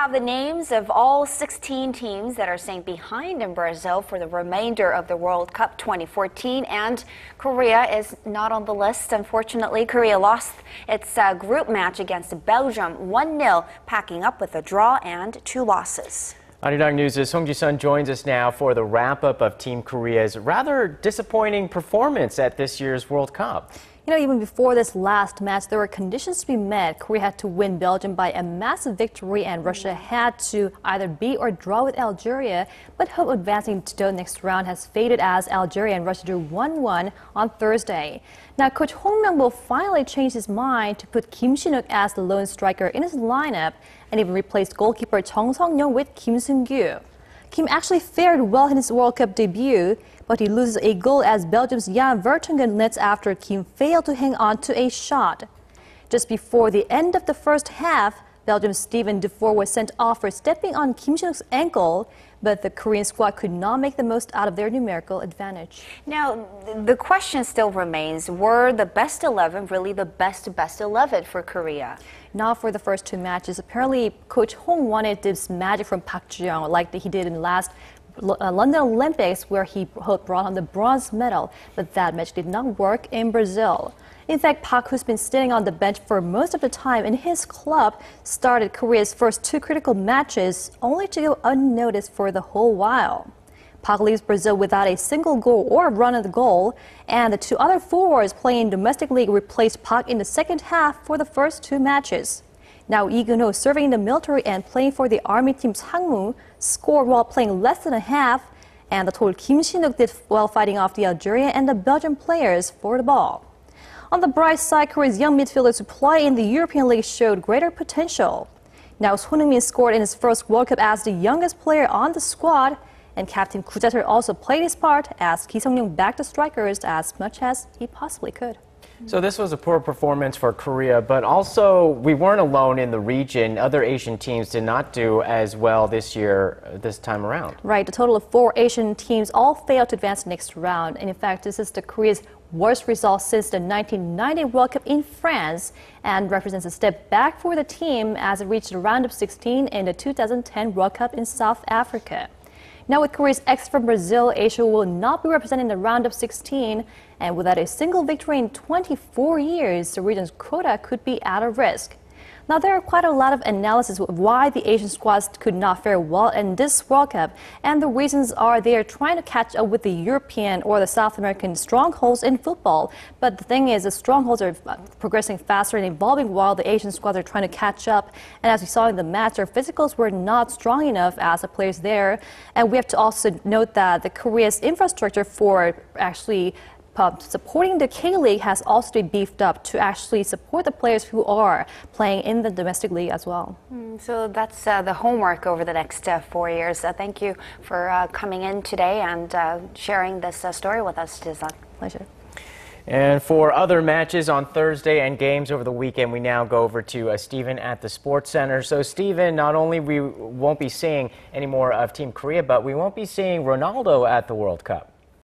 have the names of all 16 teams that are staying behind in Brazil for the remainder of the World Cup 2014, and Korea is not on the list. Unfortunately, Korea lost its group match against Belgium 1-0, packing up with a draw and 2 losses. Arirang News' Song Ji-sun joins us now for the wrap-up of Team Korea's rather disappointing performance at this year's World Cup. Even before this last match, there were conditions to be met. Korea had to win Belgium by a massive victory, and Russia had to either beat or draw with Algeria. But hope of advancing to the next round has faded as Algeria and Russia drew 1-1 on Thursday. Now, coach Hong Myung-bo finally changed his mind to put Kim Shin-wook as the lone striker in his lineup and even replaced goalkeeper Jung Sung-ryong with Kim Seung-gyu. Kim actually fared well in his World Cup debut, but he loses a goal as Belgium's Vertonghen nets after Kim failed to hang on to a shot. Just before the end of the first half, Belgium's Steven Defour was sent off for stepping on Kim Shin-wook's ankle, but the Korean squad could not make the most out of their numerical advantage. Now, the question still remains, were the best 11 really the best 11 for Korea? Not for the first 2 matches. Apparently, Coach Hong wanted this magic from Park Ji-young like he did in the last London Olympics, where he brought home the bronze medal, but that match did not work in Brazil. In fact, Park, who's been sitting on the bench for most of the time in his club, started Korea's first 2 critical matches, only to go unnoticed for the whole while. Park leaves Brazil without a single goal or run at the goal, and the 2 other forwards playing in domestic league replaced Park in the second half for the first 2 matches. Now, Lee Gun-ho, serving in the military and playing for the army team Hangmu, scored while playing less than a half, and the total Kim Shin-wook did well fighting off the Algerian and the Belgian players for the ball. On the bright side, Korea's young midfielders who play in the European League showed greater potential. Now, Son Heung-min scored in his first World Cup as the youngest player on the squad, and Captain Koo Jae-tae also played his part as Kim Seung-gyu backed the strikers as much as he possibly could. So this was a poor performance for Korea, but also we weren't alone in the region. Other Asian teams did not do as well this time around. Right, a total of 4 Asian teams all failed to advance the next round. And in fact, this is the Korea's worst result since the 1990 World Cup in France and represents a step back for the team as it reached the round of 16 in the 2010 World Cup in South Africa. Now, with Korea's exit from Brazil, Asia will not be represented in the round of 16, and without a single victory in 24 years, the region's quota could be at a risk. Now, there are quite a lot of analysis of why the Asian squads could not fare well in this World Cup, and the reasons are they are trying to catch up with the European or the South American strongholds in football. But the thing is, the strongholds are progressing faster and evolving while the Asian squads are trying to catch up. And as we saw in the match, their physicals were not strong enough as the players there. And we have to also note that the Korea's infrastructure for actually supporting the K-League has also been beefed up to actually support the players who are playing in the domestic league as well. So that's the homework over the next 4 years. Thank you for coming in today and sharing this story with us, Ji-sun. Pleasure. And for other matches on Thursday and games over the weekend, we now go over to Stephen at the Sports Center. So, Stephen, not only we won't be seeing any more of Team Korea, but we won't be seeing Ronaldo at the World Cup.